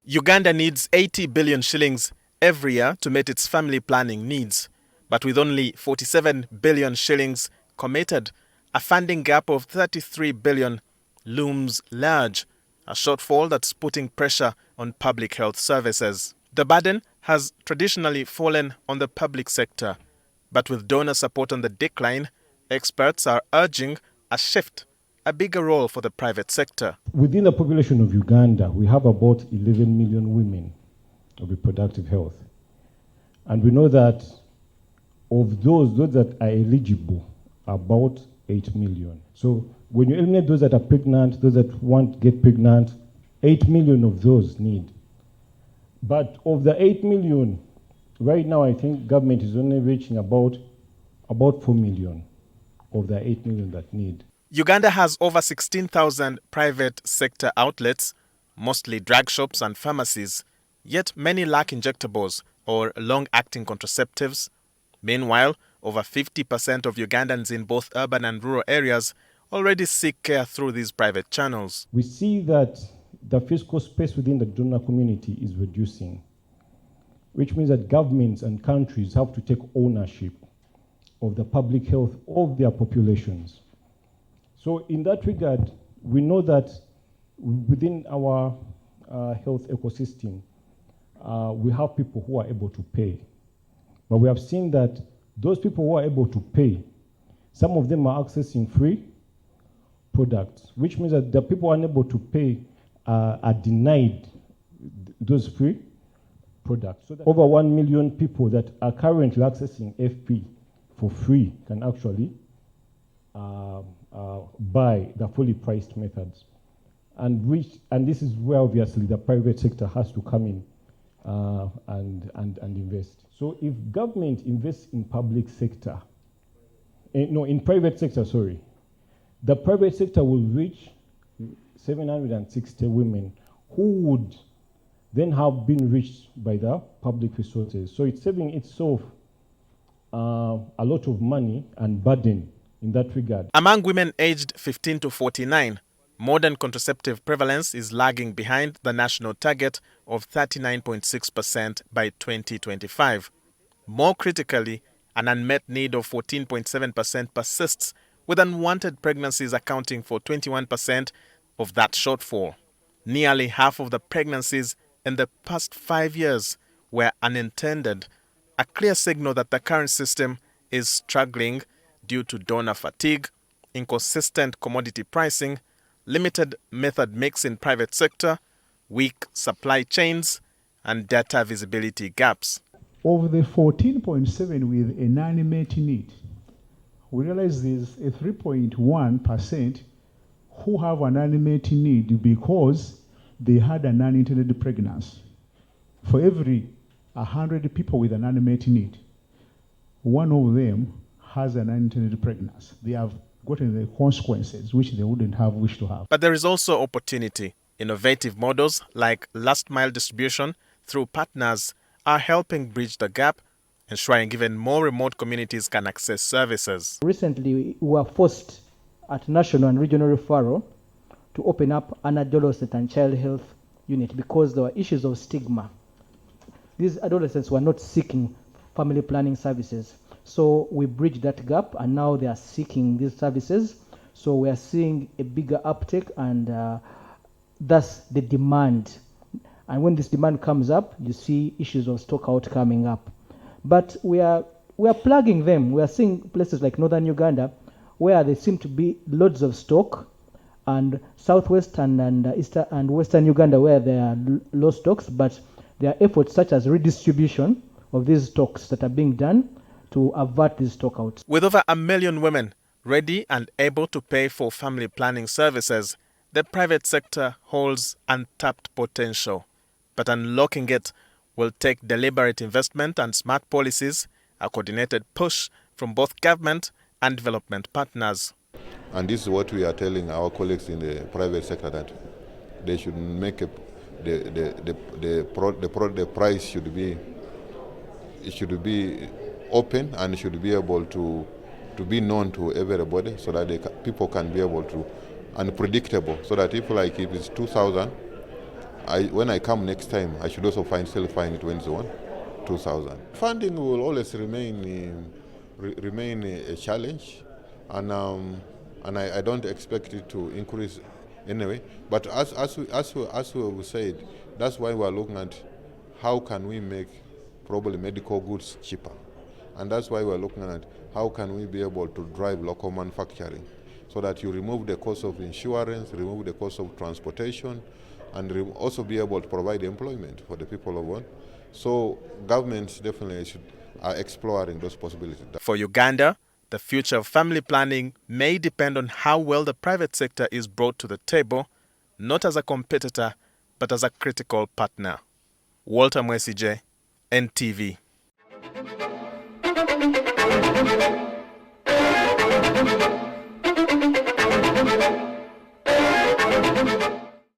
Uganda needs 80 billion shillings every year to meet its family planning needs. But with only 47 billion shillings committed, a funding gap of 33 billion looms large, a shortfall that's putting pressure on public health services. The burden has traditionally fallen on the public sector, but with donor support on the decline, experts are urging a shift, a bigger role for the private sector. Within the population of Uganda, we have about 11 million women of reproductive health. And we know that of those that are eligible, about 8 million. So when you eliminate those that are pregnant, those that want to get pregnant, 8 million of those need. But of the 8 million, right now I think government is only reaching about 4 million of the 8 million that need. Uganda has over 16,000 private sector outlets, mostly drug shops and pharmacies, yet many lack injectables or long-acting contraceptives. Meanwhile, over 50% of Ugandans in both urban and rural areas already seek care through these private channels. We see that the fiscal space within the donor community is reducing, which means that governments and countries have to take ownership of the public health of their populations. So in that regard, we know that within our health ecosystem, we have people who are able to pay. But we have seen that those people who are able to pay, some of them are accessing free products, which means that the people unable to pay are denied those free products. So over 1 million people that are currently accessing FP for free can actually buy the fully priced methods. And this is where obviously the private sector has to come in and invest. So if government invests in public sector, in private sector, sorry, the private sector will reach 760 women who would then have been reached by the public resources. So it's saving itself a lot of money and burden in that regard. Among women aged 15 to 49, modern contraceptive prevalence is lagging behind the national target of 39.6% by 2025. More critically, an unmet need of 14.7% persists, with unwanted pregnancies accounting for 21% of that shortfall. Nearly half of the pregnancies in the past 5 years were unintended, a clear signal that the current system is struggling due to donor fatigue, inconsistent commodity pricing, limited method mix in private sector, weak supply chains, and data visibility gaps. Of the 14.7 with a non-met need, we realize there's a 3.1% who have an unmet need because they had an unintended pregnancy. For every 100 people with an unmet need, one of them has an unintended pregnancy. They have gotten the consequences which they wouldn't have wished to have. But there is also opportunity. Innovative models like last mile distribution through partners are helping bridge the gap, ensuring even more remote communities can access services. Recently, we were forced at national and regional referral to open up an adolescent and child health unit because there were issues of stigma. These adolescents were not seeking family planning services. So we bridged that gap, and now they are seeking these services. So we are seeing a bigger uptake, and thus the demand. And when this demand comes up, you see issues of stock out coming up. But we are plugging them. We are seeing places like northern Uganda where there seem to be loads of stock, and southwestern and eastern and western Uganda where there are low stocks, but there are efforts such as redistribution of these stocks that are being done to avert these stockouts. With over 1 million women ready and able to pay for family planning services, the private sector holds untapped potential. But unlocking it will take deliberate investment and smart policies, a coordinated push from both government and development partners. And this is what we are telling our colleagues in the private sector, that they should make the price should be open and should be able to be known to everybody, so that people can be able to, and predictable, so that if it's 2,000, when I come next time, I should also still find it when it's 2,000. Funding will always remain a challenge, and I don't expect it to increase anyway. But as we said, that's why we are looking at how can we make probably medical goods cheaper, and that's why we are looking at how can we be able to drive local manufacturing, so that you remove the cost of insurance, remove the cost of transportation, and also be able to provide employment for the people of one. So governments definitely are exploring those possibilities. For Uganda, the future of family planning may depend on how well the private sector is brought to the table, not as a competitor, but as a critical partner. Walter Mwesije, NTV.